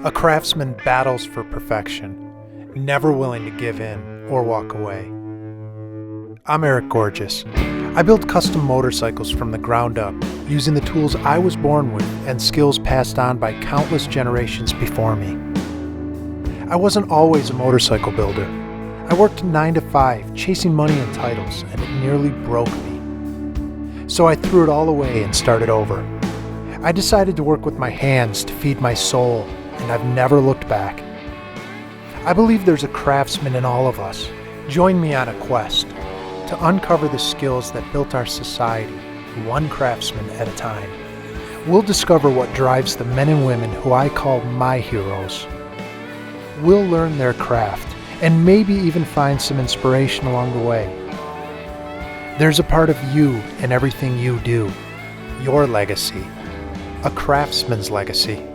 A craftsman battles for perfection, never willing to give in or walk away. I'm Eric Gorges. I built custom motorcycles from the ground up, using the tools I was born with and skills passed on by countless generations before me. I wasn't always a motorcycle builder. I worked 9 to 5, chasing money and titles, and it nearly broke me. So I threw it all away and started over. I decided to work with my hands to feed my soul, and I've never looked back. I believe there's a craftsman in all of us. Join me on a quest to uncover the skills that built our society, one craftsman at a time. We'll discover what drives the men and women who I call my heroes. We'll learn their craft and maybe even find some inspiration along the way. There's a part of you in everything you do, your legacy, a craftsman's legacy.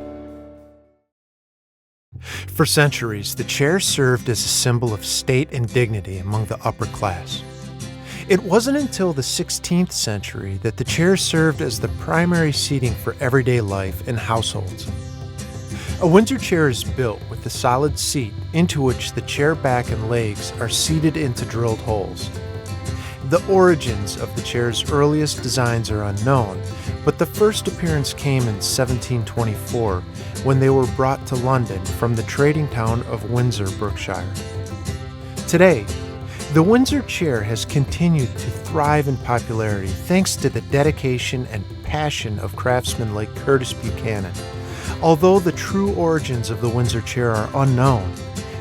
For centuries, the chair served as a symbol of state and dignity among the upper class. It wasn't until the 16th century that the chair served as the primary seating for everyday life in households. A Windsor chair is built with a solid seat into which the chair back and legs are seated into drilled holes. The origins of the chair's earliest designs are unknown, but the first appearance came in 1724 when they were brought to London from the trading town of Windsor, Berkshire. Today, the Windsor chair has continued to thrive in popularity thanks to the dedication and passion of craftsmen like Curtis Buchanan. Although the true origins of the Windsor chair are unknown,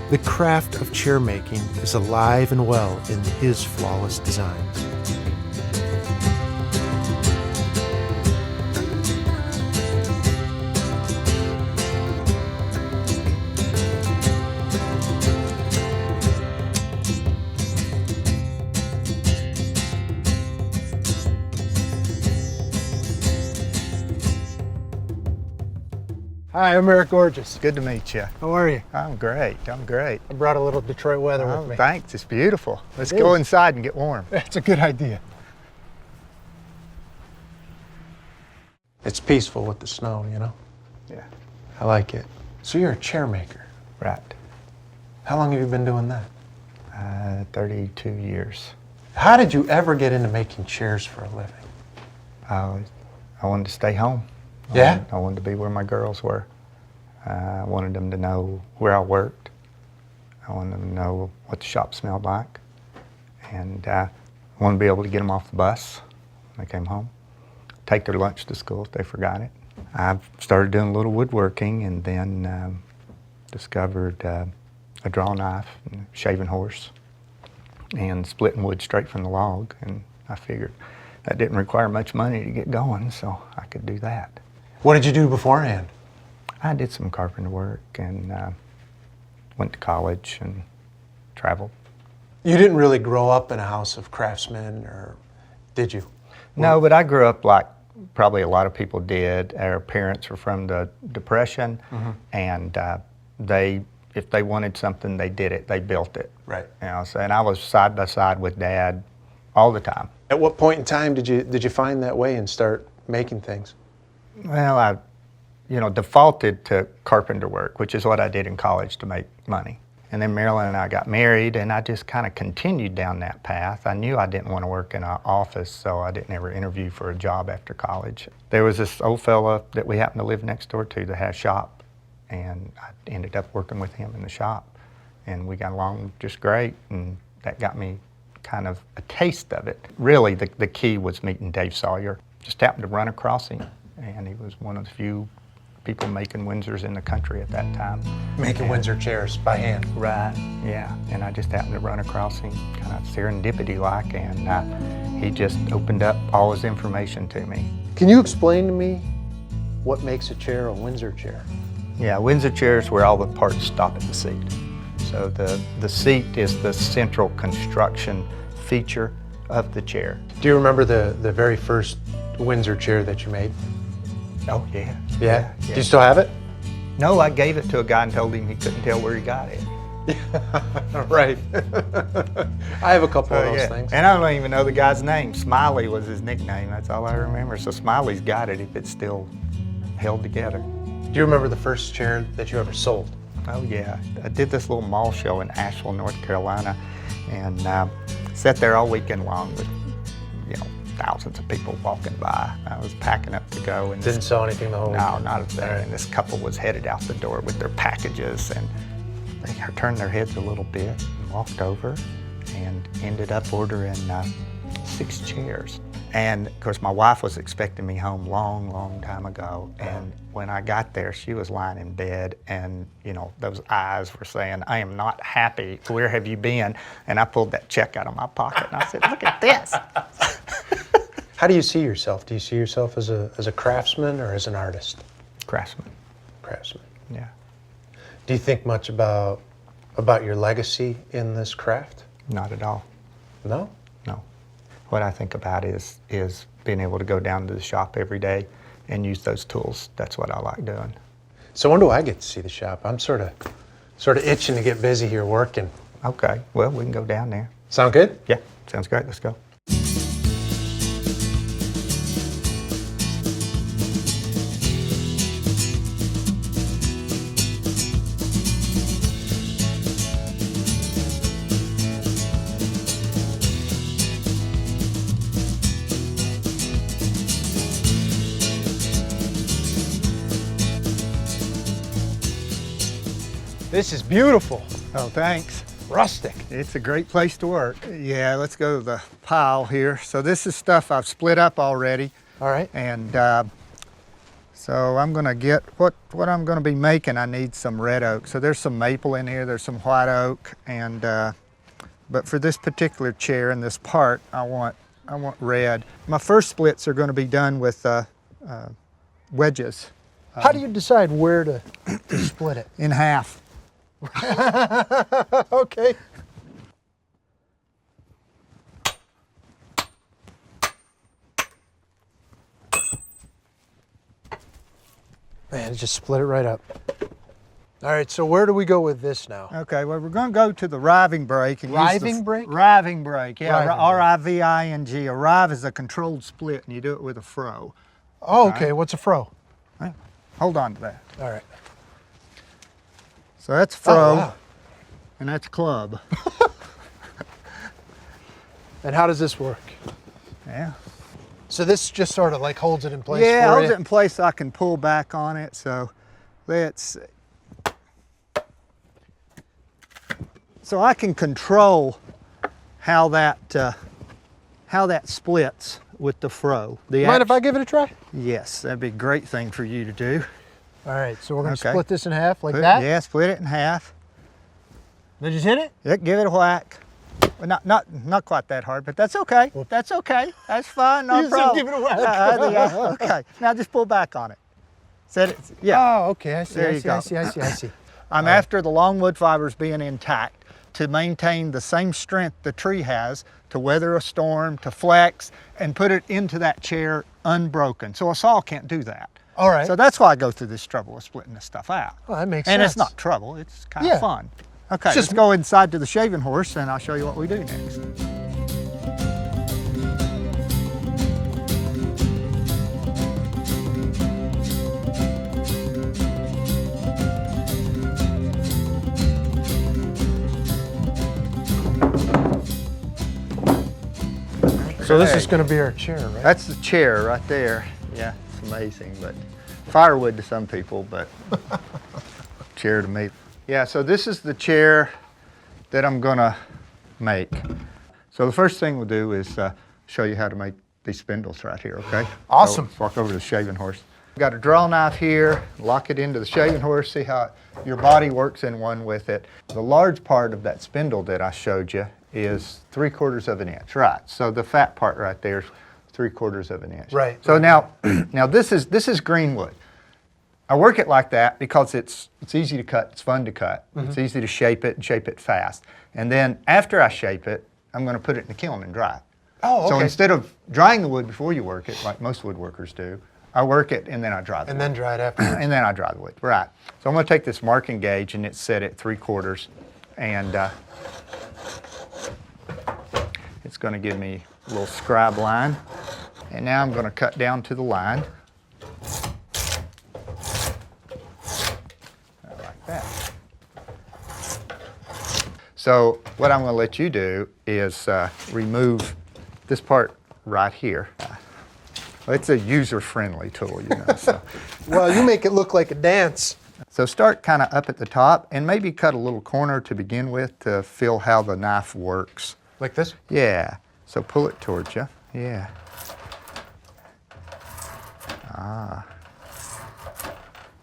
the craft of chair making is alive and well in his flawless designs. Hi, I'm Eric Gorges. Good to meet you. How are you? I'm great. I brought a little Detroit weather with me. Thanks. It's beautiful. Let's go inside and get warm. That's a good idea. It's peaceful with the snow, you know? Yeah. I like it. So you're a chair maker? Right. How long have you been doing that? 32 years. How did you ever get into making chairs for a living? I wanted to stay home. Yeah? I wanted to be where my girls were. I wanted them to know where I worked. I wanted them to know what the shop smelled like. And I wanted to be able to get them off the bus when they came home, take their lunch to school if they forgot it. I started doing a little woodworking and then discovered a draw knife and a shaving horse and splitting wood straight from the log. And I figured that didn't require much money to get going, so I could do that. What did you do beforehand? I did some carpenter work and went to college and traveled. You didn't really grow up in a house of craftsmen, or did you? No, but I grew up like probably a lot of people did. Our parents were from the Depression, and if they wanted something, they did it. They built it. Right. You know, so, and I was side by side with Dad all the time. At what point in time did you find that way and start making things? Well, I defaulted to carpenter work, which is what I did in college to make money. And then Marilyn and I got married, and I just kind of continued down that path. I knew I didn't want to work in an office, so I didn't ever interview for a job after college. There was this old fella that we happened to live next door to that had a shop, and I ended up working with him in the shop. And we got along just great, and that got me kind of a taste of it. Really, the key was meeting Dave Sawyer. Just happened to run across him, and he was one of the few people making Windsors in the country at that time. Making Windsor chairs by hand? Right, yeah. And I just happened to run across him, kind of serendipity-like, and he just opened up all his information to me. Can you explain to me what makes a chair a Windsor chair? Yeah, Windsor chairs where all the parts stop at the seat. So the seat is the central construction feature of the chair. Do you remember the very first Windsor chair that you made? Oh, yeah. Yeah? Do you still have it? No, I gave it to a guy and told him he couldn't tell where he got it. Right. I have a couple of those things. And I don't even know the guy's name. Smiley was his nickname. That's all I remember. So Smiley's got it if it's still held together. Do Do you remember the first chair that you ever sold? Oh yeah, I did this little mall show in Asheville, North Carolina, and sat there all weekend long with, thousands of people walking by. I was packing up to go, and Didn't sell anything the whole No, not a thing. And this couple was headed out the door with their packages, and they turned their heads a little bit and walked over and ended up ordering 6 chairs. And of course, my wife was expecting me home long time ago. And when I got there, she was lying in bed, and those eyes were saying, "I am not happy. Where have you been?" And I pulled that check out of my pocket and I said, "Look at this." How do you see yourself? Do you see yourself as a craftsman or as an artist? Craftsman. Craftsman. Yeah. Do you think much about your legacy in this craft? Not at all. No? No. What I think about is being able to go down to the shop every day and use those tools. That's what I like doing. So when do I get to see the shop? I'm sort of itching to get busy here working. Okay, well, we can go down there. Sound good? Yeah, sounds great. Let's go. This is beautiful. Oh, thanks. Rustic. It's a great place to work. Yeah, let's go to the pile here. So this is stuff I've split up already. All right. And so I'm gonna get, what I'm gonna be making, I need some red oak. So there's some maple in here, there's some white oak, and but for this particular chair and this part, I want red. My first splits are gonna be done with wedges. How do you decide where to split it? In half. Okay. Man, just split it right up. All right, so where do we go with this now? Okay, well, we're going to go to the riving brake. And Riving brake? Riving brake, yeah, Riving brake. R-I-V-I-N-G. A rive is a controlled split, and you do it with a froe. Oh, okay. What's a froe? Right. Hold on to that. All right. So that's froe, wow. and that's club. And how does this work? Yeah. So this just sort of like holds it in place Yeah, for holds you? it in place so I can pull back on it. So let's see. So I can control how that splits with the froe. Mind if I give it a try? Yes, that'd be a great thing for you to do. All right, so we're going to Okay. split this in half like that? Yeah, split it in half. Then just hit it? Yeah, give it a whack. Well, not quite that hard, but that's okay. That's okay. That's fine. No You said problem. give it a whack. Yeah, okay. Now just pull back on it. Set it. Yeah. Oh, okay. I see. There I you see, go. I see. I'm after the longwood fibers being intact to maintain the same strength the tree has to weather a storm, to flex, and put it into that chair unbroken. So a saw can't do that. All right. So that's why I go through this trouble of splitting this stuff out. Well, that makes And sense. it's not trouble, it's kind Yeah. of fun. Okay, It's let's just- go inside to the shaving horse and I'll show you what we do next. So this Okay. is going to be our chair, right? That's the chair right there. Yeah, it's amazing, but firewood to some people, but chair to me. Yeah, so this is the chair that I'm gonna make. So the first thing we'll do is show you how to make these spindles right here, okay? Awesome. So let's walk over to the shaving horse. Got a draw knife here, lock it into the shaving horse, see how your body works in one with it. The large part of that spindle that I showed you is 3/4 of an inch, right? So the fat part right there is 3/4 of an inch. Right. So now, now this is green wood. I work it like that because it's easy to cut, it's fun to cut. It's easy to shape it and shape it fast. And then after I shape it, I'm gonna put it in the kiln and dry it. Oh, okay. So instead of drying the wood before you work it, like most woodworkers do, I work it and then I dry the And wood. then dry it afterwards. And then I dry the wood, right. So I'm gonna take this marking gauge and it's set at 3/4 and it's gonna give me a little scribe line. And now I'm gonna cut down to the line. that. So what I'm going to let you do is remove this part right here. It's a user-friendly tool, you know. So. Well, you make it look like a dance. So start kind of up at the top and maybe cut a little corner to begin with to feel how the knife works. Like this? Yeah. So pull it towards you. Yeah. Ah.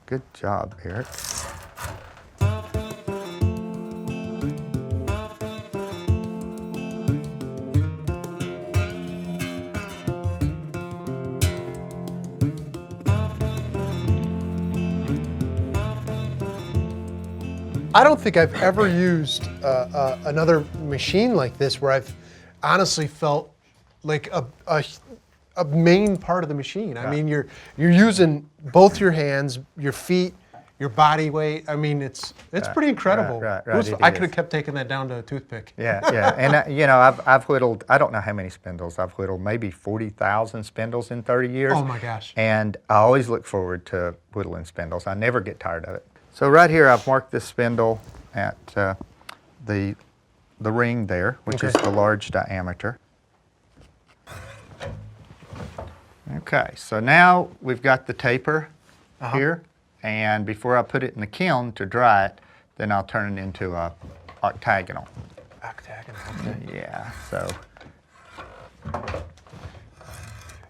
Good job, Eric. I don't think I've ever used another machine like this where I've honestly felt like a main part of the machine. I mean, you're using both your hands, your feet, your body weight. I mean, it's pretty incredible. Right, I could have kept taking that down to a toothpick. Yeah, yeah, and you know, I've whittled, I don't know how many spindles, I've whittled maybe 40,000 spindles in 30 years. Oh my gosh. And I always look forward to whittling spindles. I never get tired of it. So right here, I've marked this spindle at the ring there, which is the large diameter. Okay, so now we've got the taper here, and before I put it in the kiln to dry it, then I'll turn it into a octagonal. Octagonal, okay. Yeah, so.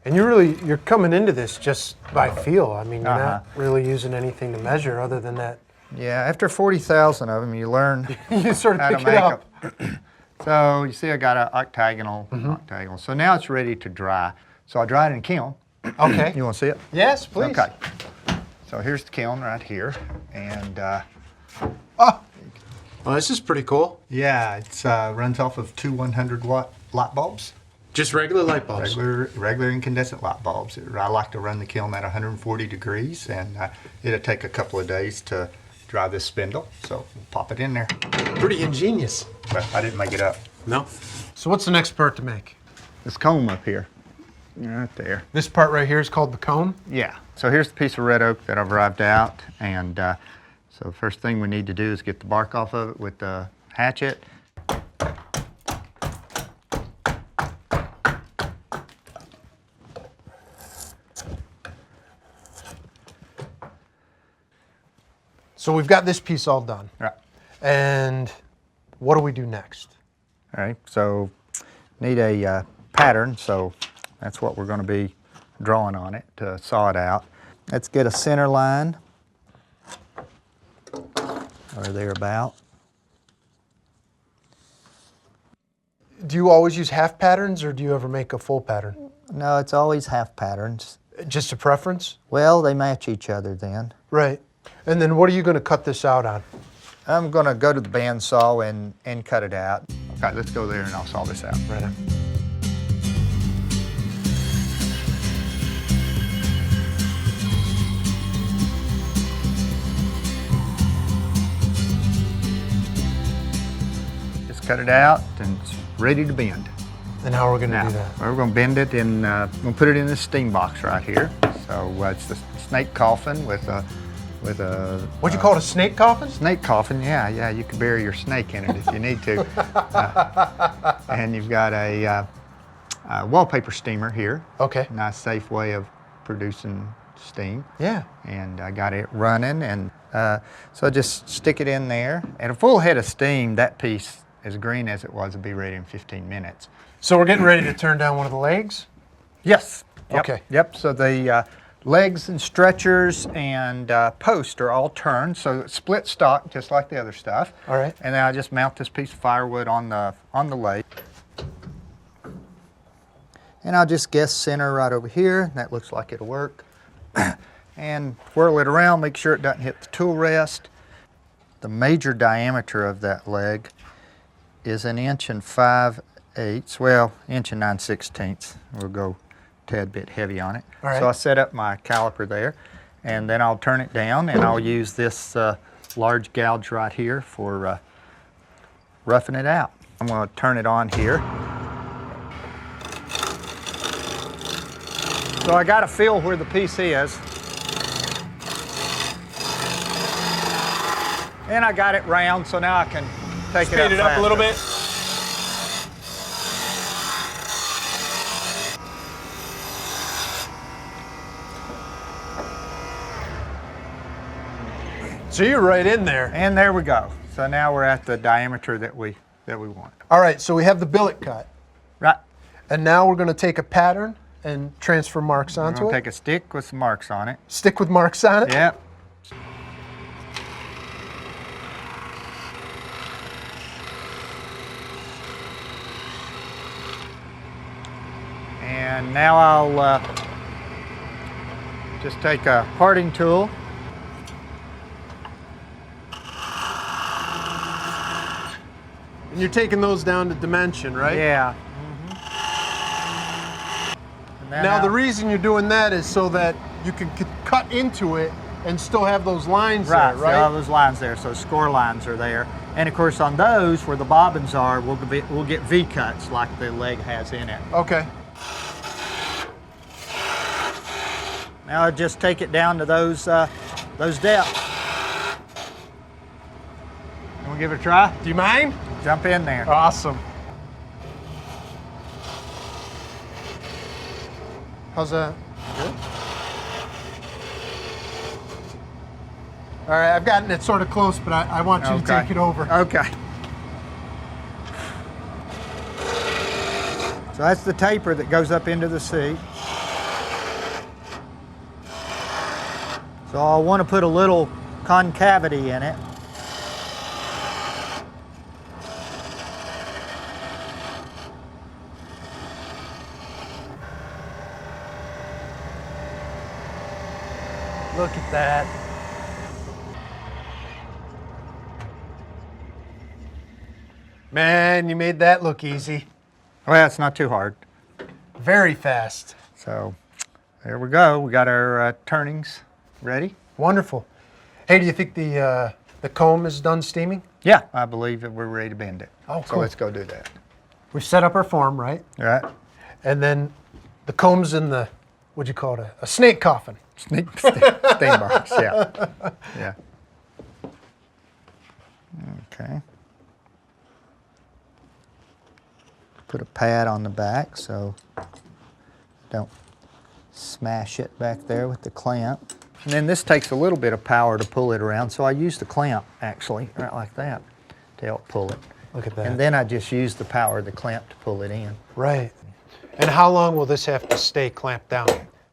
And you're coming into this just by feel. I mean, you're not really using anything to measure other than that. Yeah, after 40,000 of them, you learn you sort of how pick to it make up. So you see I got an octagonal, octagonal. So now it's ready to dry. So I'll dry it in kiln. Okay. You want to see it? Yes, please. Okay. So here's the kiln right here. And oh, well, this is pretty cool. yeah, it's runs off of two 100-watt light bulbs. Just regular light bulbs. Regular incandescent light bulbs. I like to run the kiln at 140 degrees, and it'll take a couple of days to dry this spindle. So we'll pop it in there. Pretty ingenious. But I didn't make it up. No. So what's the next part to make? This comb up here, right there. This part right here is called the cone? Yeah. So here's the piece of red oak that I've rived out, and so the first thing we need to do is get the bark off of it with the hatchet. So we've got this piece all done. Right. And what do we do next? All right. So need a pattern. So that's what we're going to be drawing on it to saw it out. Let's get a center line, or thereabout. Do you always use half patterns, or do you ever make a full pattern? No, it's always half patterns. Just a preference? Well, they match each other then. Right. And then what are you going to cut this out on? I'm going to go to the bandsaw and cut it out. Okay, let's go there and I'll saw this out. Right on. Just cut it out and it's ready to bend. And how are we going to Now, do that? we're going to bend it and we're going to put it in this steam box right here. So it's the snake coffin with a What'd you call it, a snake coffin? snake coffin. Yeah, you can bury your snake in it if you need to. And you've got a wallpaper steamer here. Okay. Nice, safe way of producing steam. Yeah. And I got it running, and so just stick it in there. At a full head of steam, that piece, as green as it was, will be ready in 15 minutes. So we're getting ready to turn down one of the legs? Yes. Yep. Okay. Yep. So the legs and stretchers and post are all turned, so it's split stock just like the other stuff. All right. And then I just mount this piece of firewood on the lathe. And I'll just guess center right over here. That looks like it'll work. And whirl it around, make sure it doesn't hit the tool rest. The major diameter of that leg is 1 5/8, well, 1 9/16. We'll go a tad bit heavy on it. All right. So I set up my caliper there, and then I'll turn it down, and I'll use this large gouge right here for roughing it out. I'm going to turn it on here. So I got to feel where the piece is. And I got it round, so now I can take Speed it up a little bit. So you're right in there. And there we go. So now we're at the diameter that we want. All right, so we have the billet cut. Right. And now we're going to take a pattern and transfer marks I'm onto gonna it. take a stick with some marks on it. Stick with marks on it? Yep. And now I'll just take a parting tool. And you're taking those down to dimension, right? Yeah. Now the reason you're doing that is so that you can cut into it and still have those lines there, right? See all those lines there, so score lines are there. And of course on those where the bobbins are, we'll get V cuts like the leg has in it. Okay. Now I'll just take it down to those depths. You wanna give it a try? Do you mind? Jump in there. Awesome. How's that? Good. All right, I've gotten it sort of close, but I want you to take it over. Okay. So that's the taper that goes up into the seat. So I'll want to put a little concavity in it. Look at that. Man, you made that look easy. Well, it's not too hard. Very fast. So there we go. We got our turnings ready. Wonderful. Hey, do you think the comb is done steaming? Yeah, I believe that we're ready to bend it. Oh, So cool. let's go do that. We've set up our form, right? All right. And then the comb's in the, what'd you call it, a snake coffin. Steam box, yeah. Yeah. Okay. Put a pad on the back so don't smash it back there with the clamp. And then this takes a little bit of power to pull it around, so I use the clamp actually, right like that, to help pull it. Look at that. And then I just use the power of the clamp to pull it in. Right. And how long will this have to stay clamped down?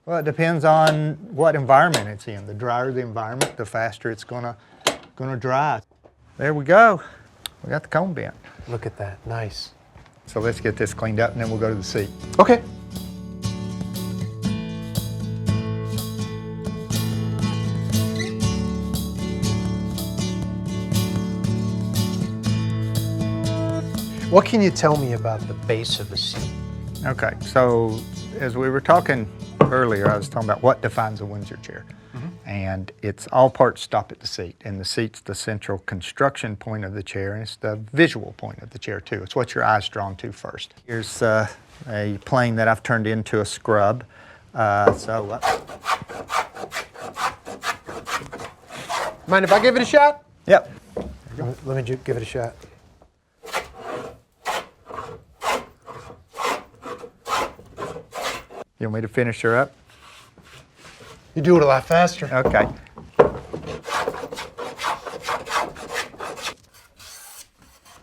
Well, it depends on what environment it's in. The drier the environment, the faster it's gonna dry. There we go. We got the comb bent. Look at that, nice. So let's get this cleaned up and then we'll go to the seat. Okay. What can you tell me about the base of the seat? Okay, so as we were talking earlier, I was talking about what defines a Windsor chair. And it's all parts stop at the seat. And the seat's the central construction point of the chair, and it's the visual point of the chair too. It's what your eye's drawn to first. Here's a plane that I've turned into a scrub. Mind if I give it a shot? Yep. Let me give it a shot. You want me to finish her up? You do it a lot faster. Okay.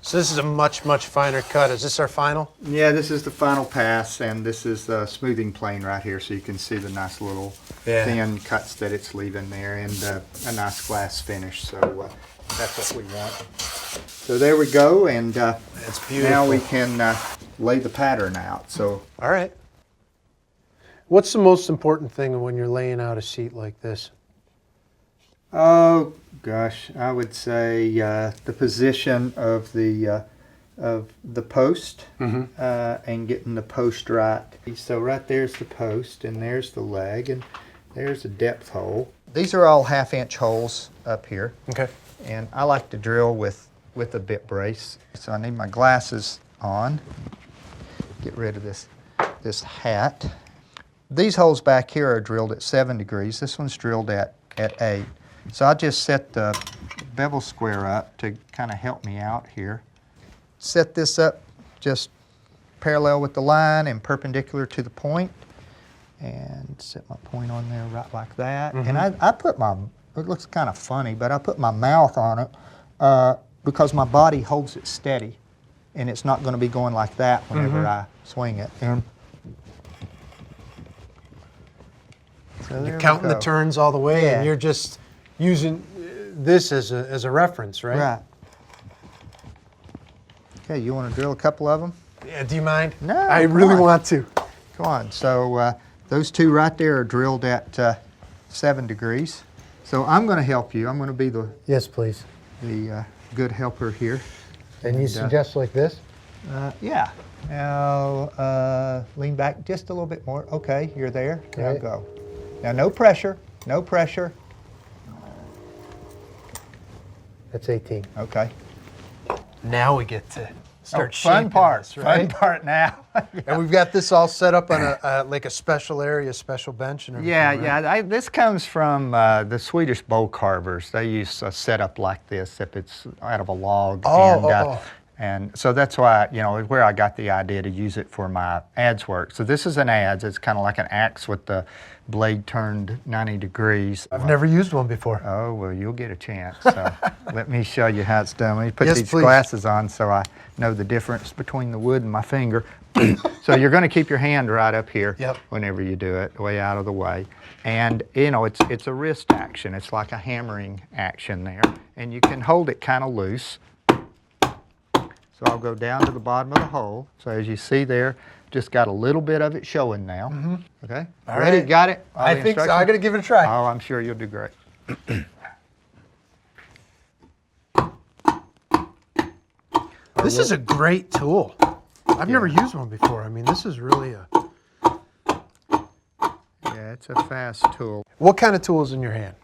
So this is a much, much finer cut. Is this our final? Yeah, this is the final pass, and this is the smoothing plane right here, so you can see the nice little thin cuts that it's leaving there, and a nice glass finish. So that's what we want. So there we go, and That's beautiful. now we can lay the pattern out. So All right. What's the most important thing when you're laying out a seat like this? oh gosh, I would say the position of the post and getting the post right. So right there's the post, and there's the leg, and there's a depth hole. These are all 1/2-inch holes up here. Okay. And I like to drill with a bit brace. So I need my glasses on. Get rid of this hat. These holes back here are drilled at 7 degrees. This one's drilled at 8. So I just set the bevel square up to kind of help me out here. Set this up just parallel with the line and perpendicular to the point. And set my point on there right like that. And I put my, it looks kind of funny, but I put my mouth on it because my body holds it steady. And it's not going to be going like that whenever I swing it. And so you're counting the turns all the way, and you're just using this as a reference, right? Right. Okay, you want to drill a couple of them? Yeah, do you mind? No, I really want to. Come on. So those two right there are drilled at 7 degrees. So I'm going to help you. I'm going to be the Yes, please. the good helper here. And you suggest like this? Yeah. Now lean back just a little bit more. Okay, you're there. Now go. Now no pressure. No pressure. That's 18. Okay. Now we get to start shaping fun part. this, right? Fun part now. And we've got this all set up on a like a special area, special bench and everything. Yeah, right? yeah. This comes from the Swedish bowl carvers. They use a setup like this if it's out of a log. And so that's why, you know, where I got the idea to use it for my adze work. So this is an adze. It's kind of like an axe with the blade turned 90 degrees. I've never used one before. Oh, well, you'll get a chance. So let me show you how it's done. Let me put these please. glasses on so I know the difference between the wood and my finger. So you're going to keep your hand right up here whenever you do it, way out of the way. And, you know, it's a wrist action. It's like a hammering action there. And you can hold it kind of loose. So I'll go down to the bottom of the hole. So as you see there, just got a little bit of it showing now. Okay? All Ready? right. Got it? I think so. I'm going to give it a try. Oh, I'm sure you'll do great. This is a great tool. I've never used one before. I mean, this is really a... Yeah, it's a fast tool. What kind of tool is in your hand?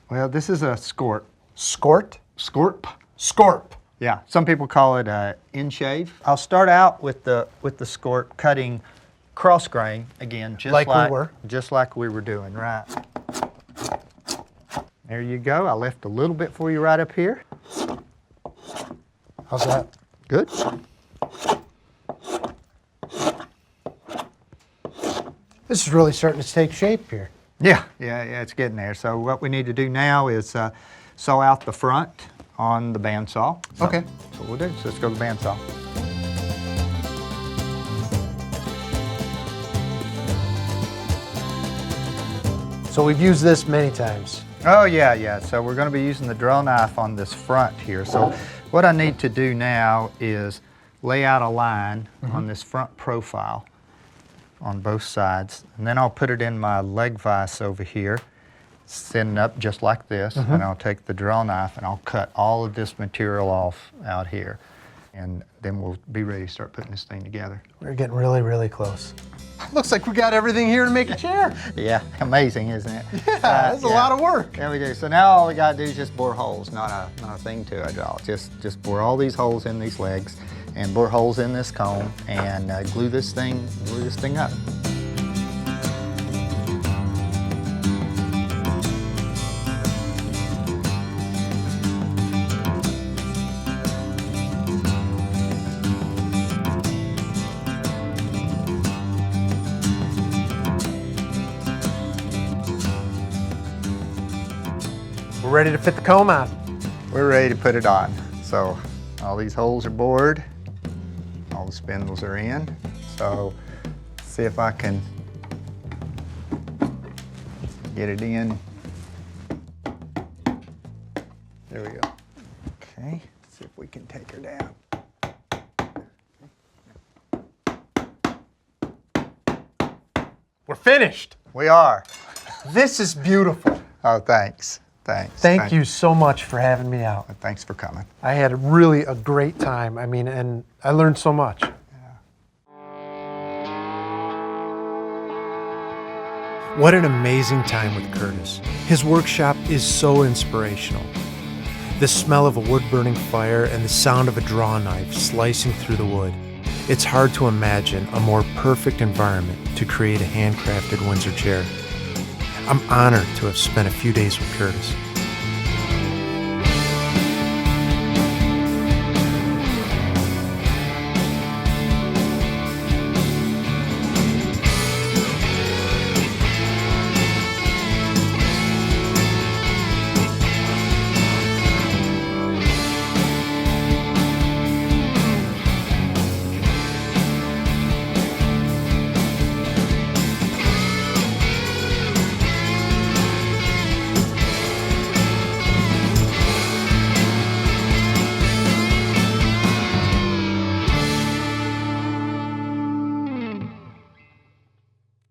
Well, this is a scorp. Skort? Scorp? Scorp. Yeah, some people call it end shave. I'll start out with the scorp cutting cross grain again, just like we were doing, right? There you go. I left a little bit for you right up here. How's that? Good. This is really starting to take shape here. Yeah, it's getting there. So what we need to do now is saw out the front on the bandsaw. So Okay. that's what we'll do. So let's go to the bandsaw. So we've used this many times. Oh yeah. So we're going to be using the draw knife on this front here. So what I need to do now is lay out a line on this front profile on both sides. And then I'll put it in my leg vise over here, send it up just like this, and I'll take the draw knife and I'll cut all of this material off out here. And then we'll be ready to start putting this thing together. We're getting really, really close. Looks like we got everything here to make a chair. Yeah, amazing, isn't it? Yeah, that's a lot of work. Yeah, we do. So now all we got to do is just bore holes, not a thing to it at all. Just bore all these holes in these legs and bore holes in this cone and glue this thing up. We're ready to fit the comb on. We're ready to put it on. So all these holes are bored, all the spindles are in. So see if I can get it in. There we go. Okay, let's see if we can take her down. We're finished. We are. This is beautiful. Oh, thanks. Thanks. Thank you so much for having me out. Thanks for coming. I had really a great time. I mean, and I learned so much. What an amazing time with Curtis. His workshop is so inspirational. The smell of a wood-burning fire and the sound of a draw knife slicing through the wood. It's hard to imagine a more perfect environment to create a handcrafted Windsor chair. I'm honored to have spent a few days with Curtis.